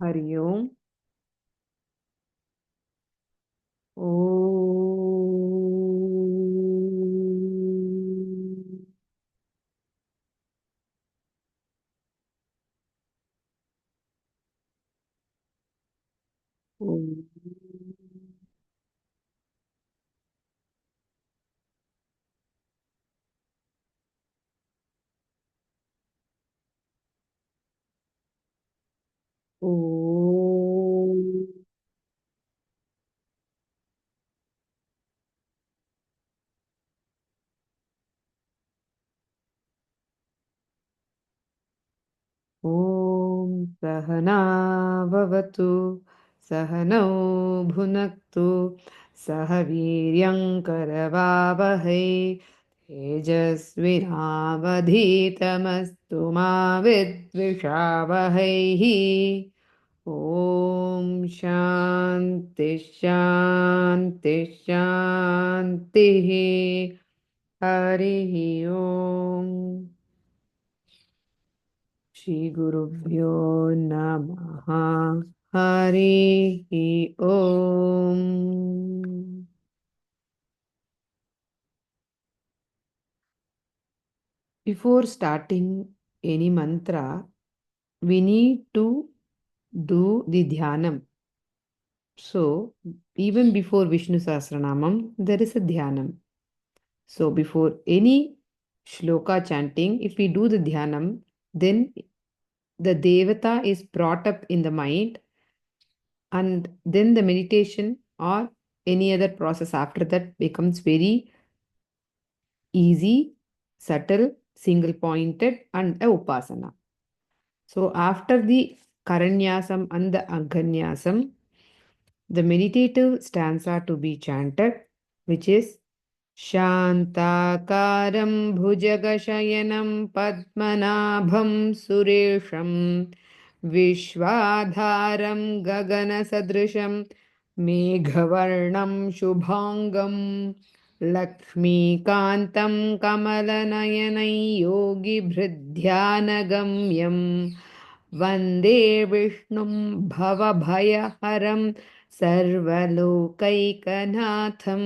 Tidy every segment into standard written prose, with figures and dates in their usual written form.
हरि ओम। ओम। ओम। ओम। ॐ सहना भवतु सहनौ भुनक्तु सह वीर्यङ्करवावहै तेजस्विनावधीतमस्तु मा विद्विषावहैः। ॐ शान्ति शान्ति शान्तिः। हरिः ओम्। श्रीगुरुभ्यो नमः। हरिः ओम्। Before starting any mantra, we need to do the dhyanam. So, even before Vishnu Sahasranamam, there is a dhyanam. So, before any shloka chanting, if we do the dhyanam, then the devata is brought up in the mind, and then the meditation or any other process after that becomes very easy, subtle, single pointed, and a upasana. So, after the karanyasam and the aghanyasam, the meditative stanza to be chanted, which is Shantakaram bhujagashayanam padmanabham suresham Vishwadharam gaganasadrisham meghavarnam shubhangam Lakshmikantam kamalanayanai yogi bhriddhyanagamyam Vande Vishnum Bhavabhayaharam Sarvalokaikanaatham.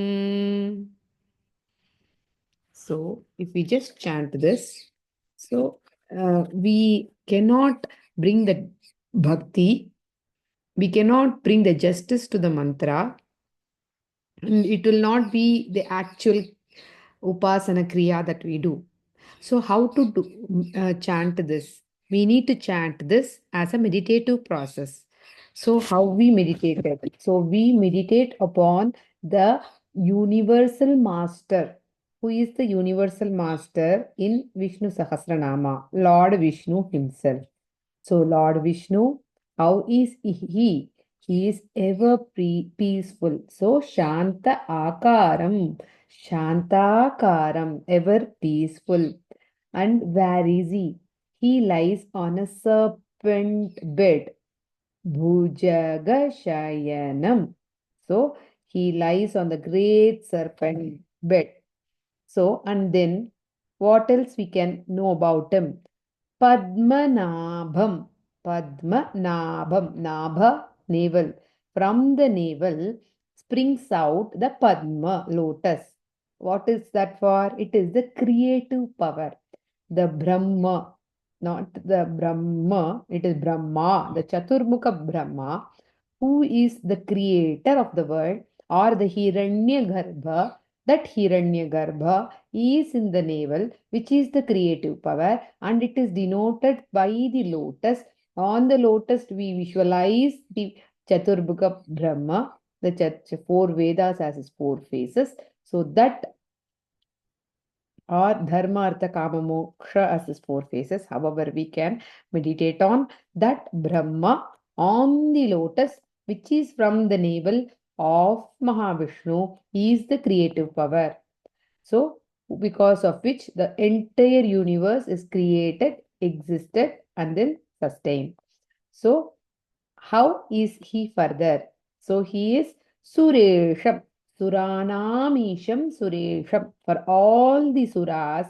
So, if we just chant this, so we cannot bring the bhakti, we cannot bring the justice to the mantra, and it will not be the actual upasana kriya that we do. So, how to chant this? We need to chant this as a meditative process. So, how we meditate it? So, we meditate upon the universal master. Who is the universal master in Vishnu Sahasranama? Lord Vishnu himself. So, Lord Vishnu, how is he? He is ever peaceful. So, Shanta Akaram, Shantakaram, ever peaceful. And where is he? He lies on a serpent bed. Bhujagashayanam. So, he lies on the great serpent bed. So, and then what else we can know about him? Padmanabham. Padmanabham. Nabha, navel. From the navel springs out the Padma, lotus. What is that for? It is the creative power. The Brahma, not the Brahma, it is Brahma, the Chaturmukha Brahma, who is the creator of the world, or the Hiranyagarbha. That Hiranyagarbha is in the navel, which is the creative power, and it is denoted by the lotus. On the lotus, we visualize the Chaturbhuka Brahma, the four Vedas as its four faces. So that, or Dharma, Artha, Kama, Moksha as its four faces. However, we can meditate on that Brahma on the lotus, which is from the navel of Mahavishnu, is the creative power. So, because of which the entire universe is created, existed, and then sustained. So, how is he further? So, he is Suresham, Suranamisham Suresham, for all the Suras.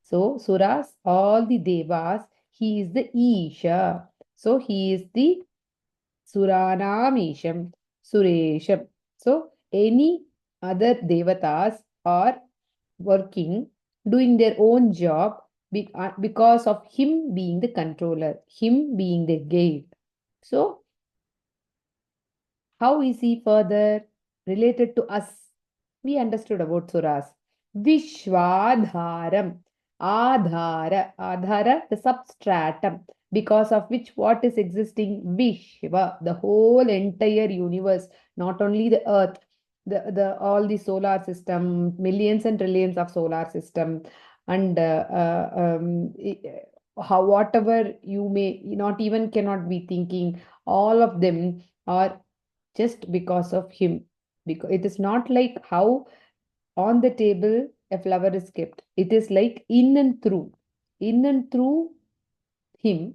So, Suras, all the Devas, he is the Isha. So, he is the Suranamisham, Suresham. So, any other devatas are working, doing their own job because of him being the controller, him being the gate. So, how is he further related to us? We understood about Suras. Vishwadharam. Adhara, the substratum, because of which what is existing? Vishwa, the whole entire universe, not only the earth, the all the solar system, millions and trillions of solar system, and how whatever you may not even cannot be thinking, all of them are just because of him. Because it is not like how on the table a flower is kept. It is like in and through him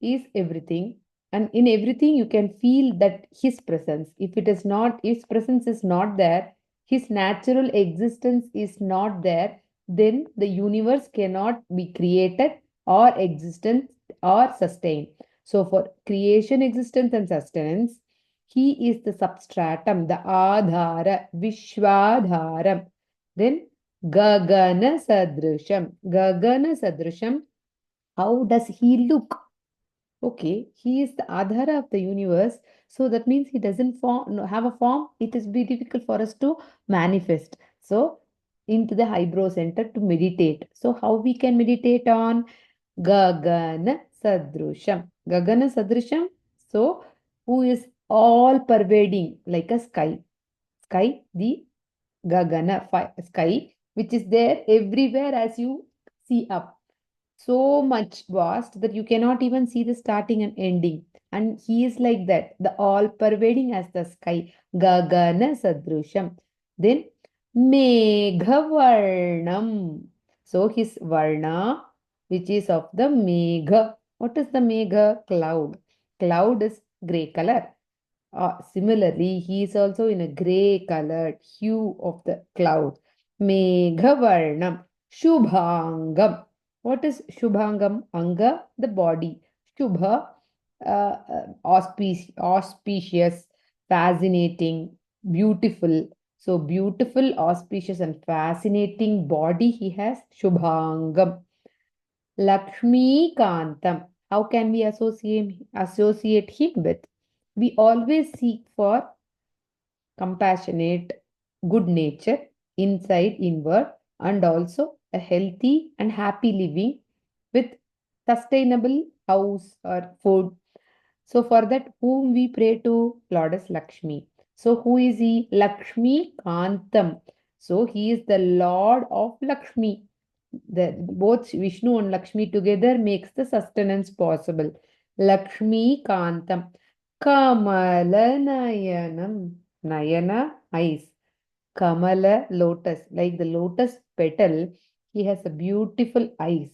is everything. And in everything, you can feel that his presence. If it is not, his presence is not there, his natural existence is not there, then the universe cannot be created or existence or sustained. So, for creation, existence, and sustenance, he is the substratum, the adhara, vishwadharam. Then Gagana Sadrisham. Gagana Sadrisham, how does he look? Okay, he is the Adhara of the universe. So that means he doesn't form, no, have a form. It is very difficult for us to manifest. So into the eyebrow center to meditate. So how we can meditate on Gagana Sadrusham. Gagana Sadrusham. So who is all pervading like a sky. Sky, the Gagana sky, which is there everywhere as you see up. So much vast that you cannot even see the starting and ending. And he is like that, the all pervading as the sky. Gagana Sadrusham. Then Meghavarnam. So his Varna, which is of the Megha. What is the Megha? Cloud. Cloud is grey color. Similarly, he is also in a grey colored hue of the cloud. Meghavarnam. Shubhangam. What is Shubhangam? Anga, the body. Shubha, auspicious, fascinating, beautiful. So, beautiful, auspicious, and fascinating body he has. Shubhangam. Lakshmi Kantam. How can we associate him with? We always seek for compassionate, good nature, inside, inward, and also a healthy and happy living with sustainable house or food. So, for that, whom we pray to? Goddess Lakshmi. So, who is he? Lakshmi Kantam. So, he is the Lord of Lakshmi. Both Vishnu and Lakshmi together makes the sustenance possible. Lakshmi Kantam. Kamalanayanam. Nayana, eyes. Kamala, lotus. Like the lotus petal, he has a beautiful eyes.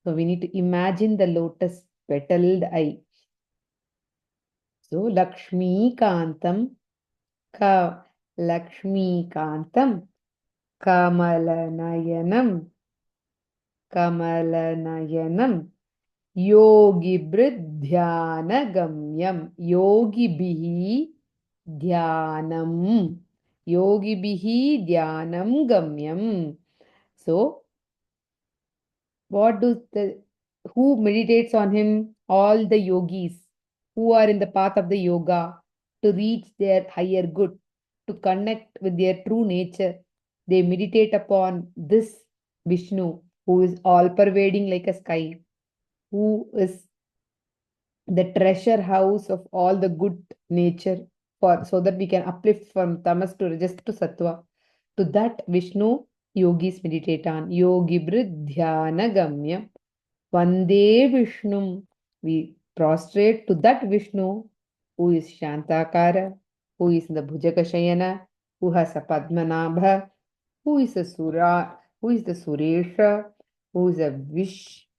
So we need to imagine the lotus petaled eye. So Lakshmi Kantam, Lakshmi Kantam, Kamalanayanam, Kamalanayanam, Yogi Bridhyana Gamyam, Yogi Bihi Dhyanam, Yogi Bihi Dhyanam Gamyam. So, what do the who meditates on him? All the yogis who are in the path of the yoga to reach their higher good, to connect with their true nature. They meditate upon this Vishnu, who is all pervading like a sky, who is the treasure house of all the good nature, for so that we can uplift from tamas to rajas to sattva. To that Vishnu yogis meditate on. Yogi Bridhyana Gamya. Vande Vishnum. We prostrate to that Vishnu who is Shantakara, who is the Bhujakashayana, who has a Padmanabha, who is a Sura, who is the Suresha, who is a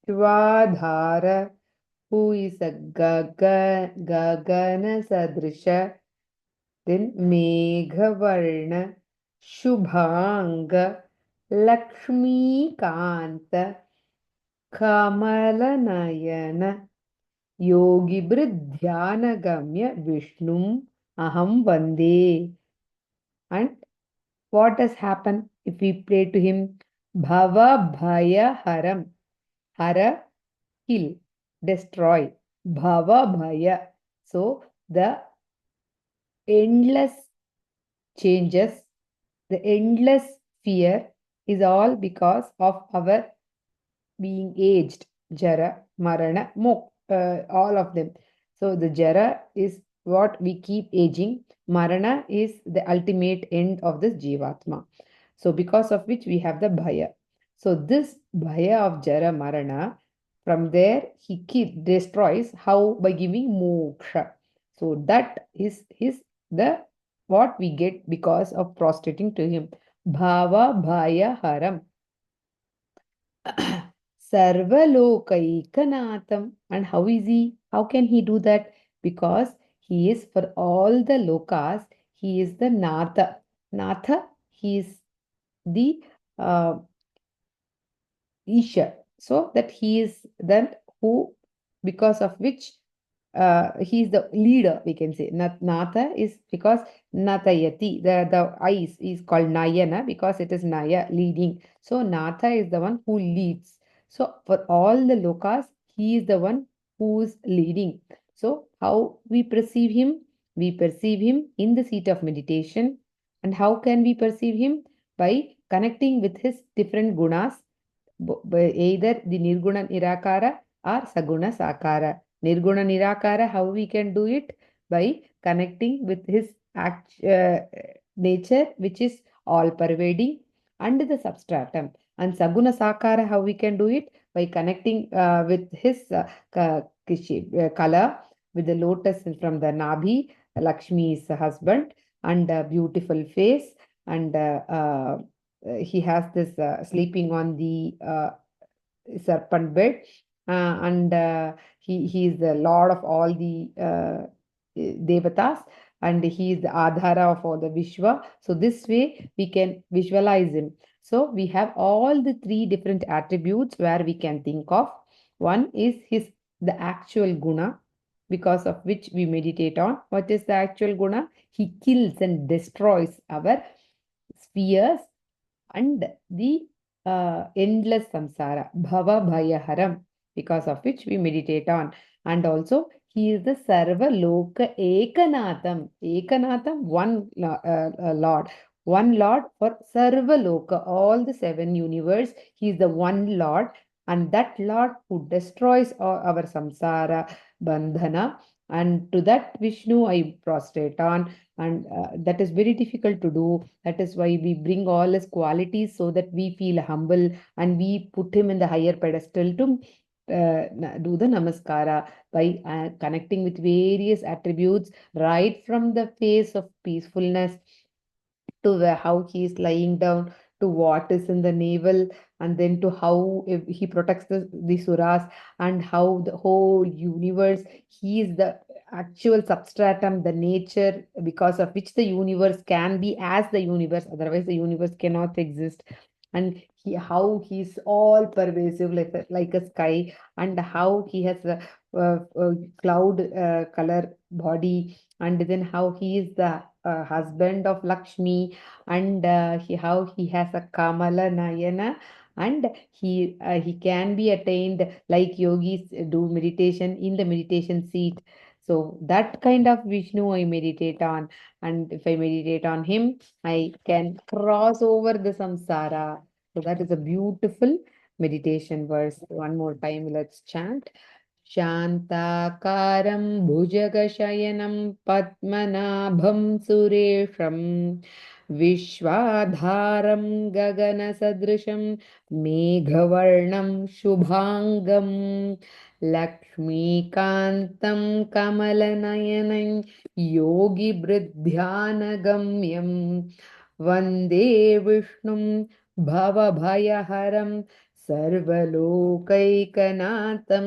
Vishwadhara, who is a Gagana Sadrisha, then Meghavarna, Shubhanga, Lakshmi Kanta, Kamalanayana, Yogibrid Dhyanagamya Vishnum Aham Vande. And what has happened if we pray to him? Bhavabhayaharam. Hara, kill, destroy. Bhavabhaya. So the endless changes, the endless fear is all because of our being aged. Jara, Marana, Mok, all of them. So the Jara is what we keep aging. Marana is the ultimate end of this Jivatma. So because of which we have the Bhaya. So this Bhaya of Jara Marana, from there he destroys how? By giving moksha. So that is the what we get because of prostrating to him. Bhava Bhaya Haram. Sarvalokaikanaatam. And how is he? How can he do that? Because he is for all the lokas, he is the Natha. Natha, he is the Isha. So that he is then who, because of which he is the leader, we can say. Natha is because Natayati, the eyes is called Nayana because it is Naya, leading. So Natha is the one who leads. So for all the lokas, he is the one who is leading. So how we perceive him? We perceive him in the seat of meditation. And how can we perceive him? By connecting with his different gunas, either the Nirguna Nirakara or Saguna Sakara. Nirguna Nirakara, how we can do it? By connecting with his nature, which is all pervading, and the substratum. And Saguna Sakara, how we can do it? By connecting with his color, with the lotus from the Nabhi, Lakshmi's husband, and a beautiful face, and he has this sleeping on the serpent bed, and he is the lord of all the devatas, and he is the adhara of all the Vishwa. So this way we can visualize him. So we have all the three different attributes where we can think of. One is the actual guna, because of which we meditate on. What is the actual guna? He kills and destroys our spheres and the endless samsara, bhava bhayaharam, because of which we meditate on. And also, he is the Sarva Loka Ekanatham. Ekanatham, one Lord. One Lord for Sarva Loka, all the seven universe. He is the one Lord, and that Lord who destroys our samsara, bandhana. And to that Vishnu I prostrate on, and that is very difficult to do. That is why we bring all his qualities so that we feel humble and we put him in the higher pedestal to do the namaskara by connecting with various attributes, right from the face of peacefulness to how he is lying down, to what is in the navel, and then to how he protects the suras, and how the whole universe, he is the actual substratum, the nature because of which the universe can be as the universe, otherwise the universe cannot exist. And how he's all pervasive like a sky, and how he has a cloud color body, and then how he is the husband of Lakshmi, and how he has a Kamalanayana, and he can be attained like yogis do meditation in the meditation seat. So that kind of Vishnu I meditate on, and if I meditate on him, I can cross over the samsara. So that is a beautiful meditation verse. One more time, let's chant. शान्ताकारं भुजगशयनं पद्मनाभं सुरेशं विश्वाधारं गगनसदृशं मेघवर्णं शुभाङ्गं लक्ष्मीकान्तं कमलनयनं योगिवृद्ध्यानगम्यं वन्दे विष्णुं भवभयहरं Sarvalokaikanaatam.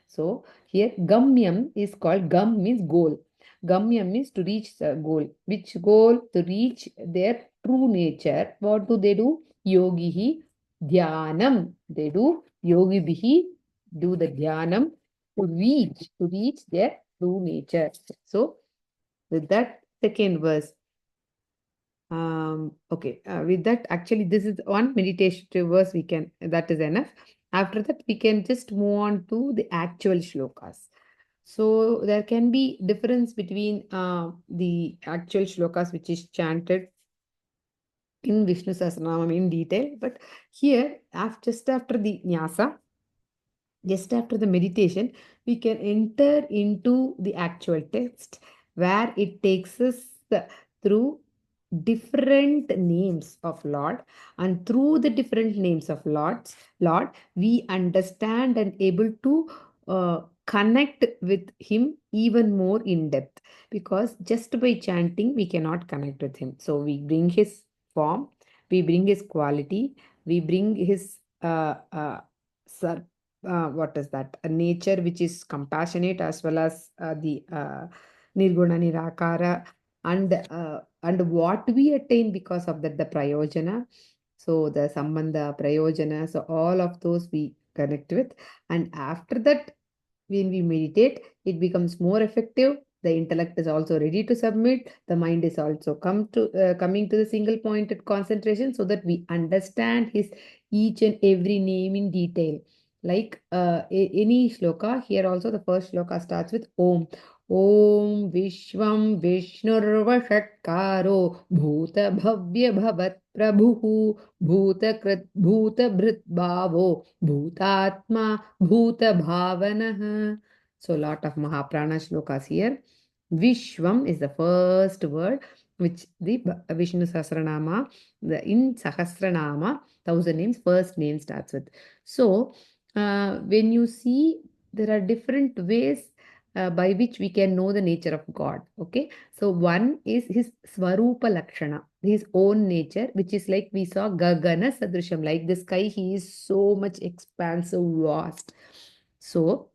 So here Gamyam is called, Gam means goal. Gamyam means to reach the goal. Which goal? To reach their true nature. What do they do? Yogihi Dhyanam. They do Yogi bihi, do the Dhyanam. to reach their true nature. So, with that second verse, okay, with that, actually, this is one meditative verse we can, that is enough. After that, we can just move on to the actual shlokas. So, there can be difference between the actual shlokas which is chanted in Vishnu Sahasranama in detail, but here, just after the nyasa, just after the meditation, we can enter into the actual text where it takes us through different names of Lord, and through the different names of Lord, we understand and able to connect with Him even more in depth, because just by chanting we cannot connect with Him. So we bring His form, we bring His quality, we bring His what is that? A nature which is compassionate, as well as the Nirguna Nirakara, and what we attain because of that, the Prayojana. So the Sambandha, Prayojana, so all of those we connect with. And after that, when we meditate, it becomes more effective. The intellect is also ready to submit. The mind is also coming to the single pointed concentration, so that we understand his each and every name in detail. Like any shloka, here also the first shloka starts with Om. Om Vishwam Vishnurvashatkaro Bhuta Bhavya Bhavat Prabhu Bhutakrit Bhutabhrit Bhavo Bhutatma Bhuta Bhavanah. So, lot of Mahaprana shlokas here. Vishwam is the first word which the Vishnu Sahasranama, in Sahasranama, 1,000 names, first name starts with. So, when you see, there are different ways by which we can know the nature of God. Okay, so one is his Swarupa Lakshana, his own nature, which is like we saw Gagana like the sky, he is so much expansive, vast. So,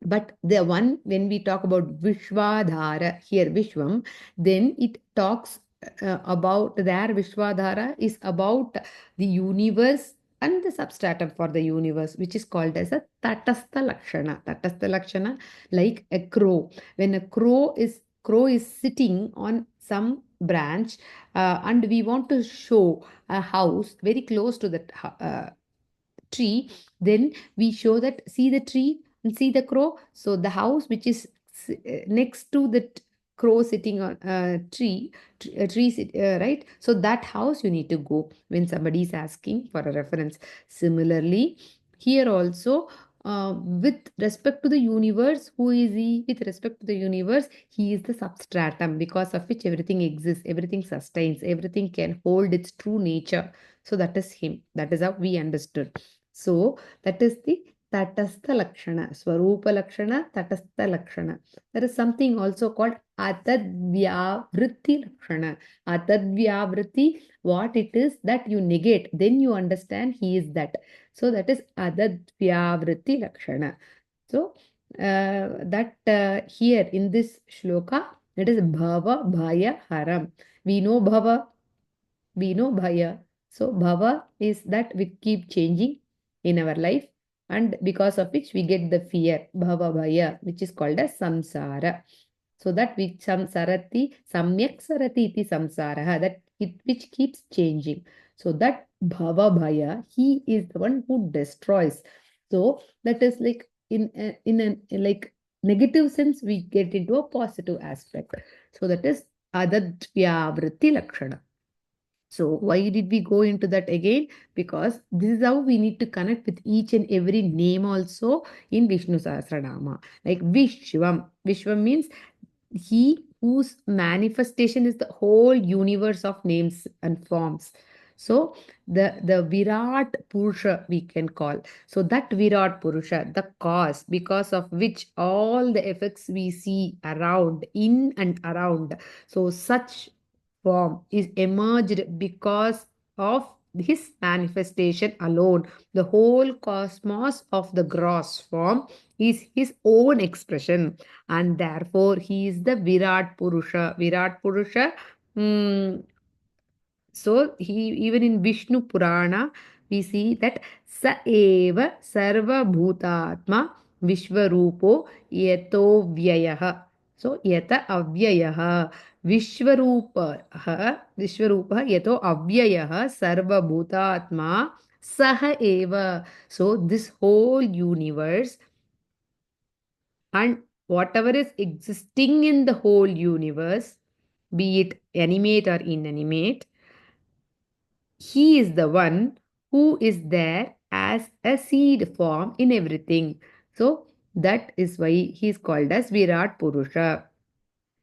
but the one, when we talk about Vishwadhara, here Vishwam, then it talks about, there Vishwadhara is about the universe and the substratum for the universe, which is called as a Tatastha Lakshana. Tatastha Lakshana, like a crow. When a crow is sitting on some branch, and we want to show a house very close to that tree, then we show that, see the tree and see the crow. So the house which is next to the crow sitting on a tree right, so that house you need to go when somebody is asking for a reference. Similarly, here also, with respect to the universe, who is he? With respect to the universe, he is the substratum because of which everything exists, everything sustains, everything can hold its true nature. So that is him. That is how we understood. So that is the Tatastha Lakshana, Swarupa Lakshana, Tatastha Lakshana. There is something also called Atadvyavritti Lakshana. Atadvyavritti, what it is that you negate, then you understand he is that. So that is Atadvyavritti Lakshana. So that here in this shloka, it is Bhava-bhaya-haram. We know Bhava, we know Bhaya. So Bhava is that we keep changing in our life, and because of which we get the fear, Bhava Bhaya, which is called as Samsara. So that which samsarati, samyak sarati iti samsara, that it which keeps changing. So that Bhava Bhaya, he is the one who destroys. So that is like in a like negative sense, we get into a positive aspect. So that is Adadvyavritti Lakshana. So why did we go into that again? Because this is how we need to connect with each and every name also in Vishnu Sahasranama. Like Vishwam. Vishwam means he whose manifestation is the whole universe of names and forms. So the Virat Purusha we can call. So that Virat Purusha, the cause because of which all the effects we see around, in and around. So such form is emerged because of his manifestation alone. The whole cosmos of the gross form is his own expression, and therefore he is the Virat Purusha. Virat Purusha. mm, so he, even in Vishnu Purana, we see that Sa eva Sarva Bhutatma Vishvarupo yato vyayah. So yata avyayah. Vishvarupa yato avyayah sarva bhutatma saha eva. So this whole universe and whatever is existing in the whole universe, be it animate or inanimate, he is the one who is there as a seed form in everything. So that is why he is called as Virat Purusha.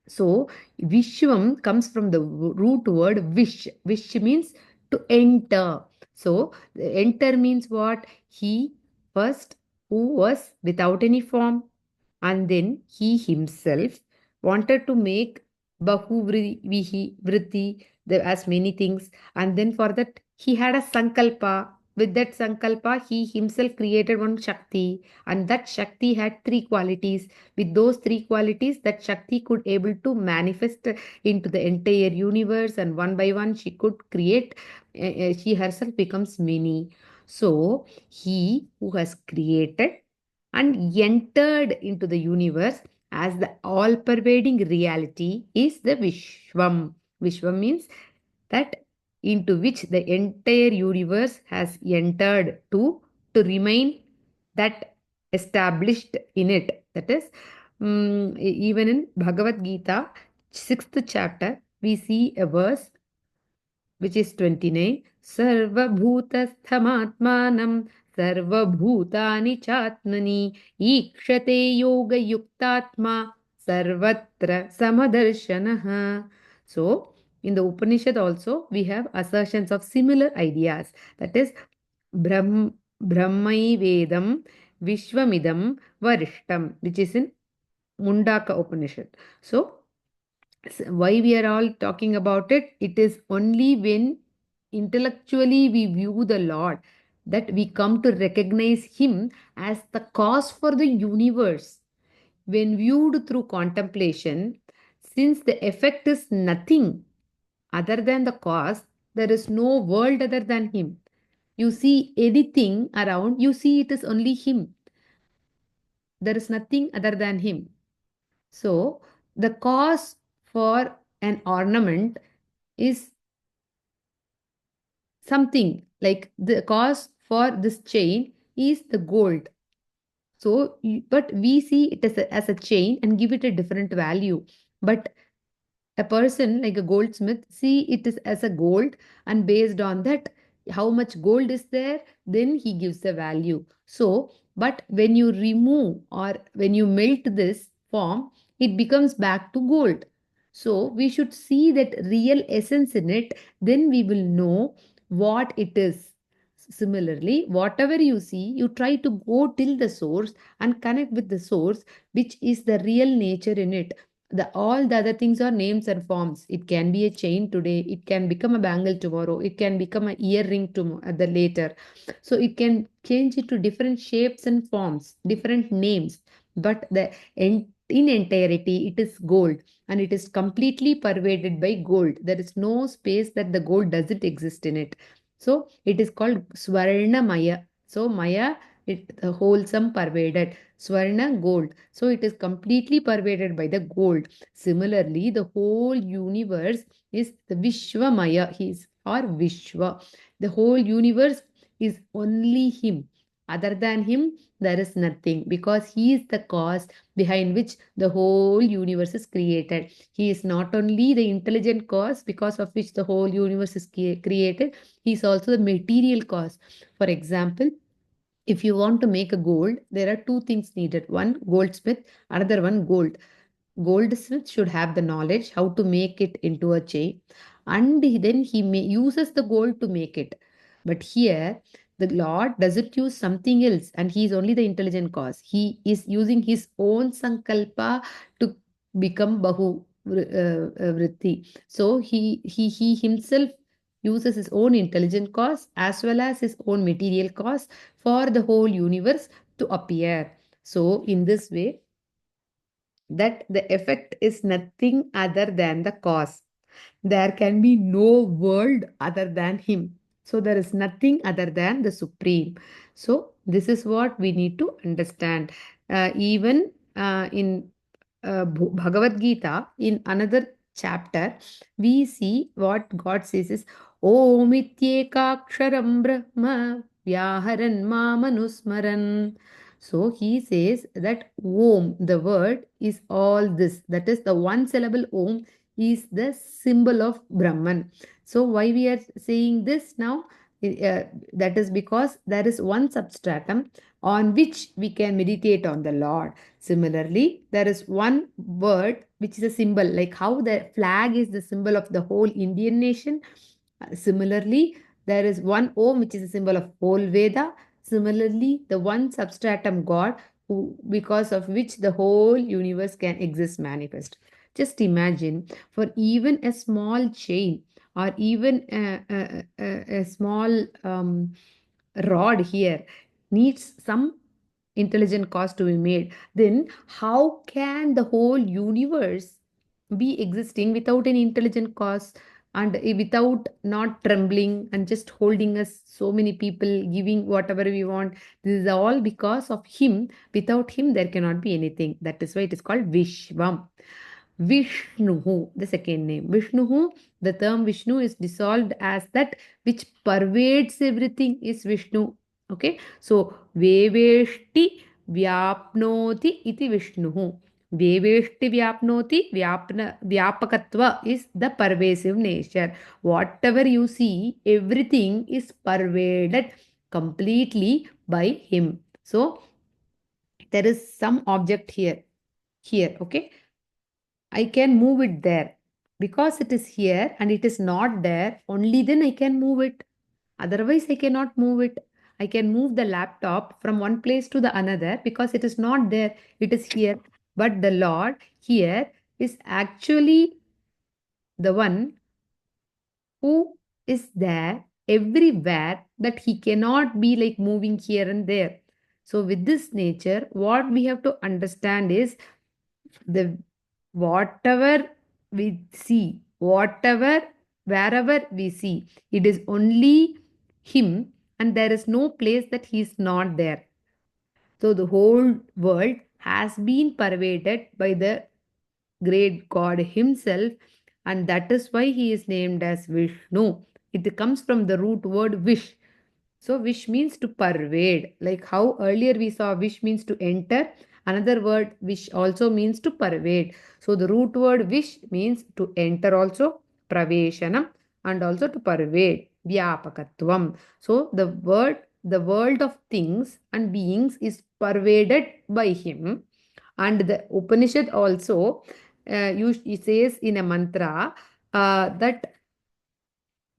So Vishwam comes from the root word Vish. Vish means to enter. So enter means what? He first who was without any form, and then he himself wanted to make vritti, as many things, and then for that he had a sankalpa. With that sankalpa, he himself created one Shakti, and that Shakti had three qualities. With those three qualities, that Shakti could able to manifest into the entire universe, and one by one she could create, she herself becomes many. So he who has created and entered into the universe as the all-pervading reality is the Vishwam. Vishwam means that into which the entire universe has entered to remain that established in it. That is, even in Bhagavad Gita, 6th chapter, we see a verse which is 29. Sarvabhutasthamatmanam sarvabhutani chatmani ikshate yoga yuktatma sarvatra samadarshanaha. So, in the Upanishad also, we have assertions of similar ideas. That is, Brahmai Vedam Vishwamidam Varishtam, which is in Mundaka Upanishad. So, why we are all talking about it? It is only when intellectually we view the Lord that we come to recognize Him as the cause for the universe. When viewed through contemplation, since the effect is nothing other than the cause, there is no world other than Him. You see anything around, you see it is only Him. There is nothing other than Him. So, the cause for an ornament is something like the cause for this chain is the gold. So, but we see it as a chain and give it a different value. But a person like a goldsmith see it is as a gold, and based on that how much gold is there, then he gives the value. So but when you remove or when you melt this form, it becomes back to gold. So we should see that real essence in it, then we will know what it is. Similarly, whatever you see, you try to go till the source and connect with the source, which is the real nature in it. All the other things are names and forms. It can be a chain today, it can become a bangle tomorrow, it can become a earring tomorrow at the later. So it can change it to different shapes and forms, different names, but in entirety it is gold, and it is completely pervaded by gold. There is no space that the gold doesn't exist in it. So it is called Swarna Maya. So Maya, it the wholesome pervaded. Swarna, gold. So it is completely pervaded by the gold. Similarly, the whole universe is the Vishwamaya. He is or Vishwa. The whole universe is only Him. Other than Him, there is nothing, because He is the cause behind which the whole universe is created. He is not only the intelligent cause because of which the whole universe is created, He is also the material cause. For example, if you want to make a gold, there are two things needed: one goldsmith, another one gold. Goldsmith should have the knowledge how to make it into a chain, and then he uses the gold to make it. But here the Lord doesn't use something else, and he is only the intelligent cause. He is using his own sankalpa to become vritti. So he himself uses his own intelligent cause as well as his own material cause for the whole universe to appear. So in this way, that the effect is nothing other than the cause. There can be no world other than Him. So there is nothing other than the Supreme. So This is what we need to understand. Even in Bhagavad Gita, in another chapter, we see what God says is Om Ityekaksharam Brahma Vyaharan Mamanusmaran. So he says that Om, the word, is all this. That is the one syllable Om is the symbol of Brahman. So why we are saying this now? That is because there is one substratum on which we can meditate on the Lord. Similarly, there is one word which is a symbol, like how the flag is the symbol of the whole Indian nation. Similarly, there is one Om which is a symbol of whole Veda. Similarly, the one substratum God who, because of which the whole universe can exist, manifest. Just imagine for even a small chain or even a small rod here needs some intelligent cause to be made, then how can the whole universe be existing without any intelligent cause and without not trembling and just holding us, so many people giving whatever we want? This is all because of him. Without him there cannot be anything. That is why it is called Vishvam. Vishnu, the second name. Vishnu, the term Vishnu is dissolved as that which pervades everything is Vishnu. Okay, so Veveshti Vyapnoti iti Vishnu. Veveshti Vyapnoti, Vyapakatva is the pervasive nature. Whatever you see, everything is pervaded completely by him. So there is some object here, okay? I can move it there. Because it is here and it is not there, only then I can move it. Otherwise, I cannot move it. I can move the laptop from one place to the another because it is not there. It is here. But the Lord here is actually the one who is there everywhere, that he cannot be like moving here and there. So, with this nature, what we have to understand is the whatever we see, whatever, wherever we see, it is only him, and there is no place that he is not there. So the whole world has been pervaded by the great God himself, and that is why he is named as Vishnu. It comes from the root word wish. So, wish means to pervade. Like how earlier we saw wish means to enter, another word wish also means to pervade. So, the root word wish means to enter also, praveshanam, and also to pervade, vyapakatvam. So, the world of things and beings is pervaded by him. And the Upanishad also it says in a mantra that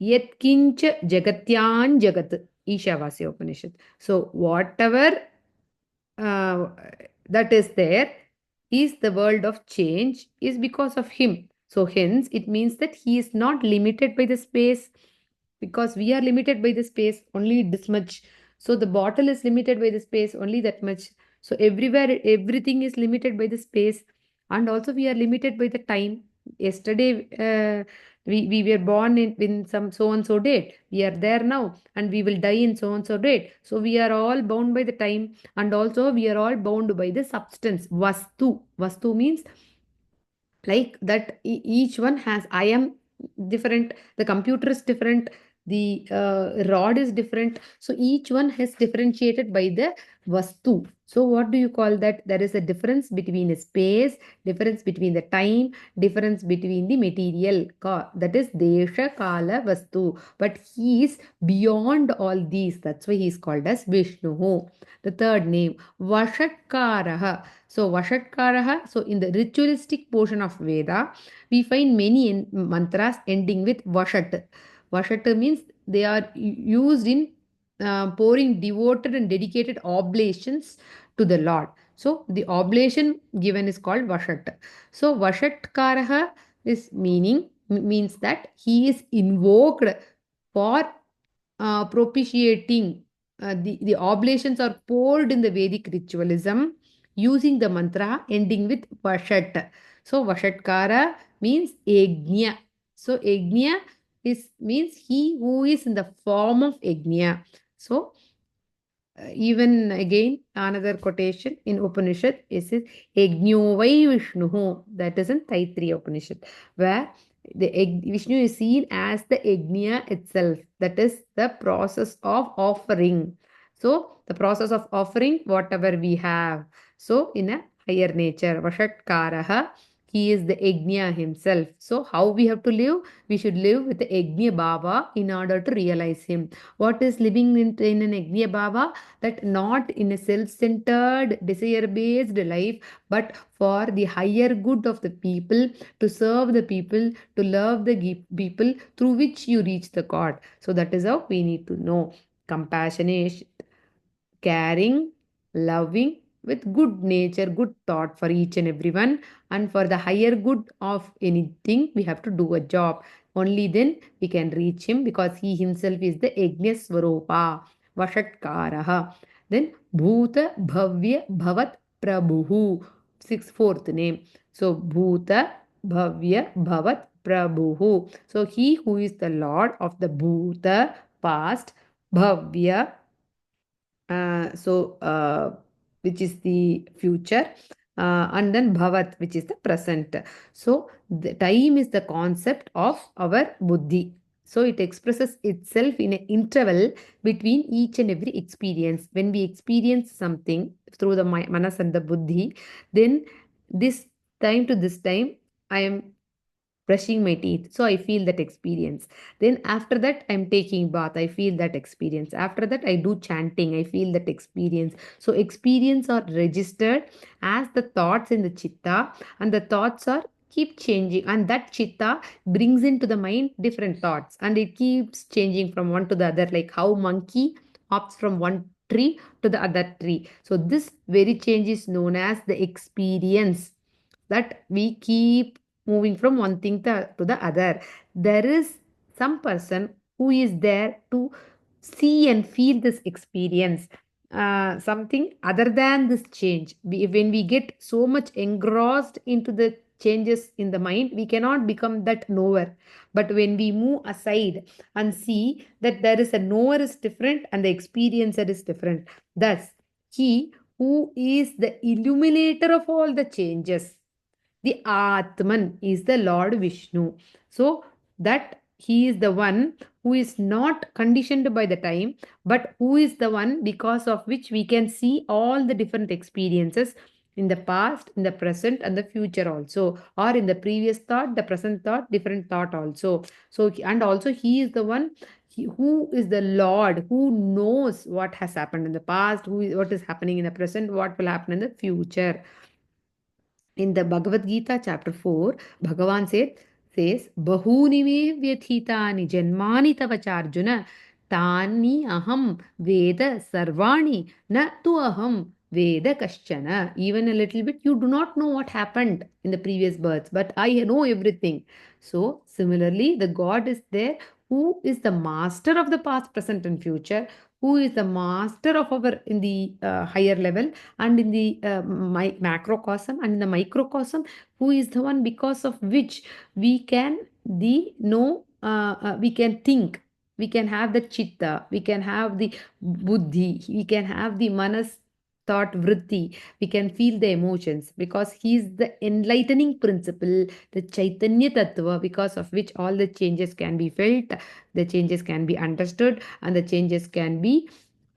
Yatkincha jagatyan jagat, Ishavasya Upanishad. So, whatever uh, that is there is the world of change is because of him. So, hence, it means that he is not limited by the space, because we are limited by the space only this much. So, the bottle is limited by the space only that much. So, everywhere, everything is limited by the space, and also we are limited by the time. Yesterday, we were born in some so and so date. We are there now, and we will die in so and so date. So, we are all bound by the time, and also we are all bound by the substance. Vastu. Vastu means like that each one has, I am different, the computer is different, the rod is different, so each one has differentiated by the vastu. So what do you call that? There is a difference between a space, difference between the time, difference between the material, that is desha kala vastu. But he is beyond all these, that's why he is called as Vishnu. The third name, Vashatkaraha. So Vashatkaraha, so in the ritualistic portion of Veda, we find many mantras ending with Vashat. Vashat means they are used in pouring devoted and dedicated oblations to the Lord. So the oblation given is called Vashat. So Vashatkaraha is means that he is invoked for propitiating. The oblations are poured in the Vedic ritualism using the mantra ending with Vashat. So Vashatkara means Yajna. So Yajna is means he who is in the form of Yajna. So even again, another quotation in Upanishad is Yajño vai Vishnuhu. That is in Taittiriya Upanishad, where Vishnu is seen as the Yajna itself. That is the process of offering. So, the process of offering whatever we have. So, in a higher nature, Vashatkaraha, he is the Yajna himself. So, how we have to live? We should live with the Yajna Baba in order to realize him. What is living in an Yajna Baba? That not in a self-centered, desire-based life, but for the higher good of the people, to serve the people, to love the people, through which you reach the God. So that is how we need to know. Compassionate, caring, loving, with good nature, good thought for each and everyone, and for the higher good of anything, we have to do a job. Only then we can reach him, because he himself is the Agnes Svarupa, Vashatkaraha. Then Bhuta Bhavya Bhavat Prabhuhu, fourth name. So Bhuta Bhavya Bhavat Prabhuhu. So he who is the Lord of the Bhuta, past, Bhavya, which is the future, and then Bhavat, which is the present. So the time is the concept of our buddhi. So it expresses itself in an interval between each and every experience. When we experience something through the manas and the buddhi, then this time to this time, I am brushing my teeth, so I feel that experience. Then after that, I'm taking bath, I feel that experience. After that, I do chanting, I feel that experience. So experience are registered as the thoughts in the chitta, and the thoughts are keep changing, and that chitta brings into the mind different thoughts, and it keeps changing from one to the other, like how monkey hops from one tree to the other tree. So this very change is known as the experience, that we keep moving from one thing to the other. There is some person who is there to see and feel this experience, something other than this change. When we get so much engrossed into the changes in the mind, we cannot become that knower. But when we move aside and see that there is a knower is different and the experiencer is different, thus he who is the illuminator of all the changes, the Atman, is the Lord Vishnu. So that he is the one who is not conditioned by the time, but who is the one because of which we can see all the different experiences in the past, in the present, and the future also, or in the previous thought, the present thought, different thought also. So, and also he is the one who is the Lord who knows what has happened in the past, what is happening in the present, what will happen in the future. In the Bhagavad Gita, chapter 4, Bhagavan says, Bahuni me vyathitani janmani tavacharjuna tani aham veda sarvani na tu aham veda kaschana. Even a little bit, you do not know what happened in the previous births, but I know everything. So, similarly, the God is there who is the master of the past, present, and future, who is the master of our in the higher level, and in the macrocosm, and in the microcosm, who is the one because of which we can the know we can think, we can have the chitta, we can have the buddhi, we can have the manas thought vritti, we can feel the emotions, because he is the enlightening principle, the chaitanya tattva, because of which all the changes can be felt, the changes can be understood, and the changes can be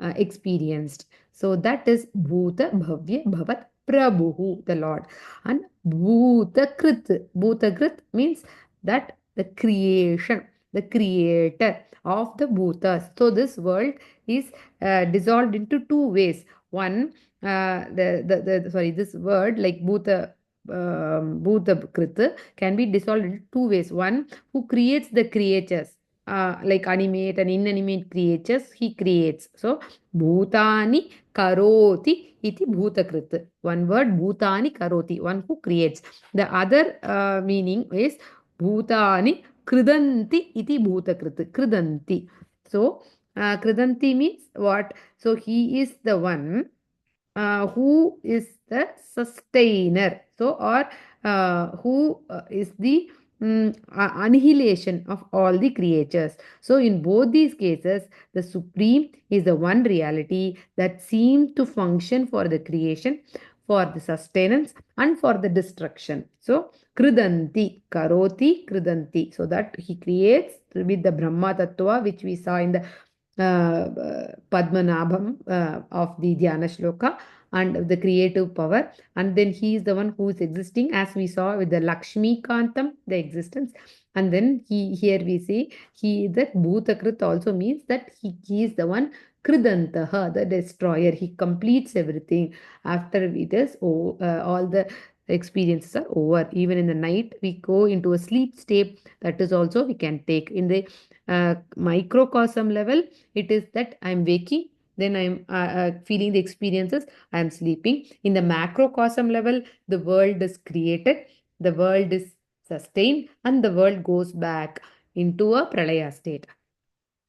experienced. So that is Bhuta Bhavya Bhavat Prabhu, the Lord. And Bhutakrit. Bhutakrit means that the creation, the creator of the Bhutas. So this world is dissolved into two ways. One, this word like Bhutakrit can be dissolved into two ways. One, who creates the creatures, like animate and inanimate creatures, he creates. So Bhutani karoti iti bhutakrit. One word, Bhutani karoti, one who creates. The other meaning is Bhutani kridanti iti bhutakrit. Kridanti. So kridanti means what? So he is the one who is the sustainer. So, or who is the annihilation of all the creatures. So, in both these cases, the Supreme is the one reality that seems to function for the creation, for the sustenance, and for the destruction. So, Kridanti, Karoti, Kridanti. So, that he creates with the Brahma Tattva, which we saw in the Padmanabham of the Dhyana shloka, and the creative power. And then he is the one who is existing, as we saw with the Lakshmi Kantam, the existence. And then here we see he that Bhutakrit also means that he is the one Kridantaha, the destroyer. He completes everything after it is all the experiences are over. Even in the night, we go into a sleep state. That is also we can take in the microcosm level. It is that I'm waking, then I'm feeling the experiences, I'm sleeping. In the macrocosm level, the world is created, the world is sustained, and the world goes back into a pralaya state,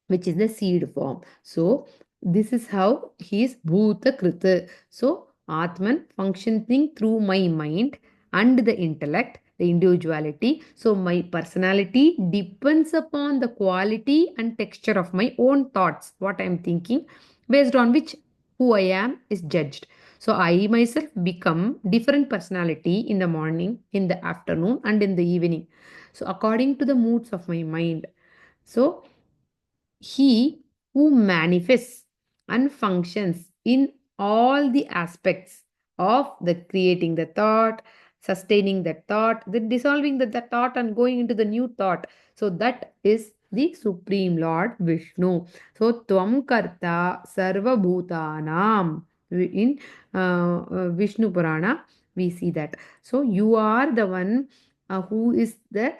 which is the seed form. So, this is how he is Bhuta Krita. So, Atman functioning through my mind and the intellect, the individuality. So, my personality depends upon the quality and texture of my own thoughts, what I am thinking, based on which who I am is judged. So, I myself become different personality in the morning, in the afternoon, and in the evening. So, according to the moods of my mind. So, he who manifests and functions in all the aspects of the creating the thought, sustaining the thought, the dissolving the thought and going into the new thought. So that is the Supreme Lord Vishnu. So Tvam Karta Sarva Bhutanam. In Vishnu Purana, we see that. So you are the one who is the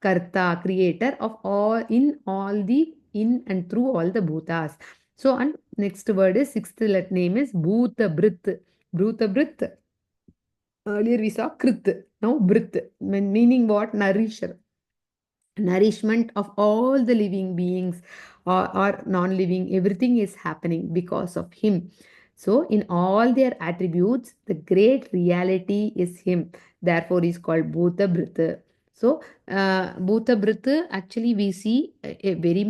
Karta, creator of all the in and through all the bhutas. So, and next word is sixth name is Bhuta Brit. Bhuta Brit. Earlier we saw Krit. Now Brit. Meaning what? Nourisher. Nourishment of all the living beings or non-living. Everything is happening because of him. So, in all their attributes, the great reality is him. Therefore, he is called Bhuta Brit. So, Bhuta Brit, actually, we see a very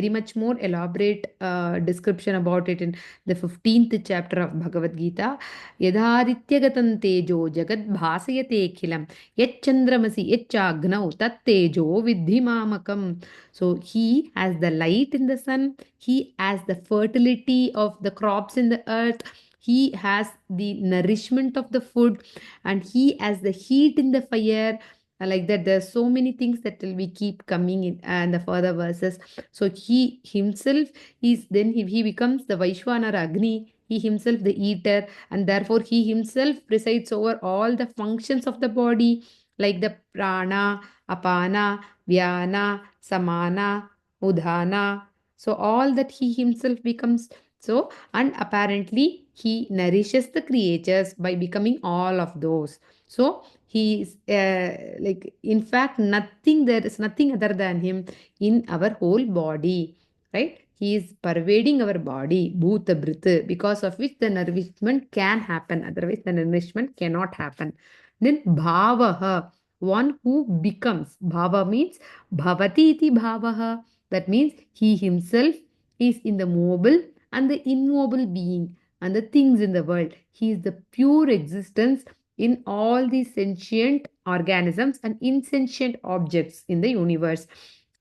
much more elaborate description about it in the 15th chapter of Bhagavad Gita. Yadharityagatam tejo jagad bhasayate khilam yachandramasi yachagnau tat tejo vidhimamakam. So, he has the light in the sun, he has the fertility of the crops in the earth, he has the nourishment of the food, and he has the heat in the fire. Like that, there are so many things that will be keep coming in and the further verses. So he himself is then he becomes the Vaishwanara Agni, he himself the eater, and therefore he himself presides over all the functions of the body, like the prana, apana, vyana, samana, udhana. So all that he himself becomes. So, and apparently he nourishes the creatures by becoming all of those. So he is like, in fact, nothing, there is nothing other than him in our whole body, right? He is pervading our body, bhuta bhrita, because of which the nourishment can happen. Otherwise, the nourishment cannot happen. Then bhavaha, one who becomes. Bhava means bhavati iti bhavaha. That means he himself is in the mobile and the immobile being and the things in the world. He is the pure existence in all the sentient organisms and insentient objects in the universe.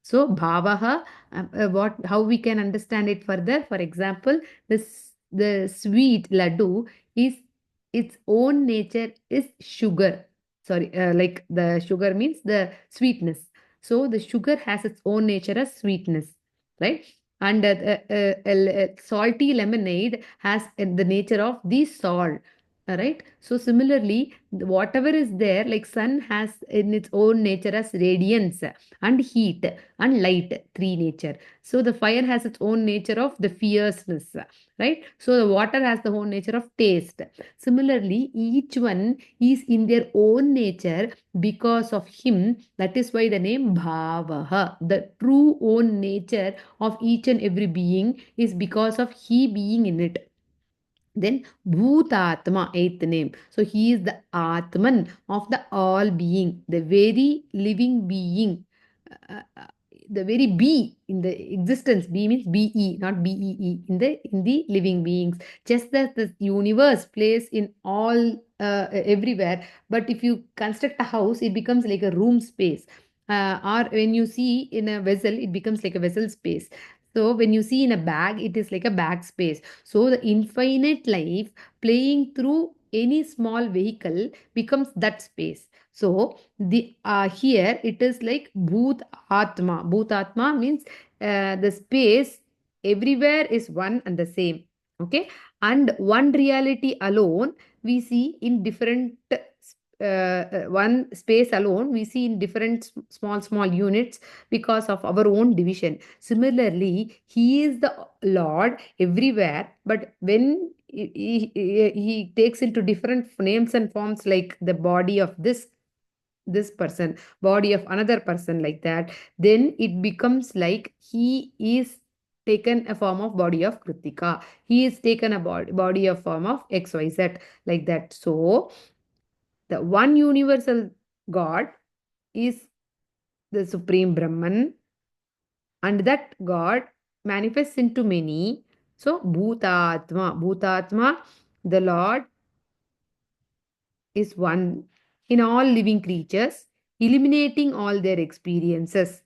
So, bhavaha, what, how we can understand it further? For example, the sweet laddu is its own nature is sugar. Sorry, like the sugar means the sweetness. So, the sugar has its own nature as sweetness, right? And salty lemonade has the nature of the salt. Right. So similarly, whatever is there, like sun has in its own nature as radiance and heat and light, three nature. So the fire has its own nature of the fierceness, right? So the water has the own nature of taste. Similarly, each one is in their own nature because of him. That is why the name Bhavaha, the true own nature of each and every being, is because of he being in it. Then Bhutatma, eighth name. So he is the Atman of the all being, the very living being. Uh, uh, the very be in the existence. Be means be, not bee, in the living beings. Just as the universe plays in all everywhere, but if you construct a house, it becomes like a room space. Or when you see in a vessel, it becomes like a vessel space. So when you see in a bag, it is like a bag space. So the infinite life playing through any small vehicle becomes that space. So the here it is like Bhut Atma. Bhut Atma means the space everywhere is one and the same. Okay, and one reality alone we see in different one space alone we see in different small units because of our own division. Similarly, he is the Lord everywhere, but when he takes into different names and forms, like the body of this person, body of another person, like that, then it becomes like he is taken a form of body of Kritika. He is taken a body of form of XYZ, like that. So the one universal God is the Supreme Brahman, and that God manifests into many. So Bhutatma, the Lord is one in all living creatures, eliminating all their experiences.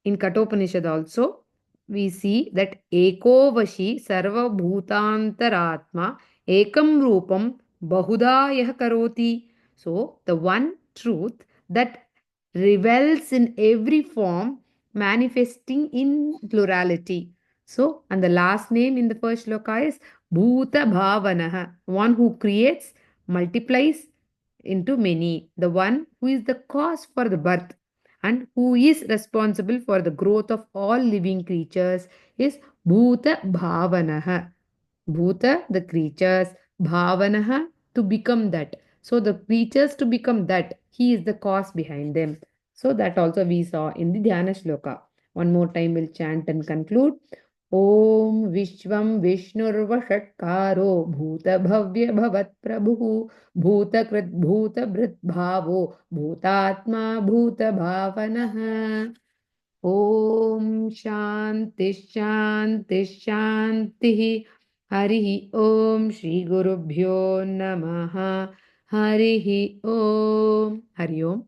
In Kathopanishad also, we see that Eko Vashi Sarva Bhutantaratma Ekam Rupam Bahuda Yah Karoti. So, the one truth that revels in every form, manifesting in plurality. So, and the last name in the first shloka is Bhuta Bhavanaha, one who creates, multiplies into many, the one who is the cause for the birth and who is responsible for the growth of all living creatures is Bhuta Bhavanaha. Bhuta, the creatures, Bhavanaha, to become that. So the creatures to become that, he is the cause behind them. So that also we saw in the Dhyana Shloka. One more time we'll chant and conclude. ॐ विश्वं विष्णुर्वषट्कारो भूतभव्यभवत्प्रभुः भूतकृद्भूतभृद्भावो भूतात्मा भूतभावनः ॐ शान्ति शान्ति शान्तिः हरिः ॐ श्रीगुरुभ्यो नमः हरिः ॐ हरि ओम्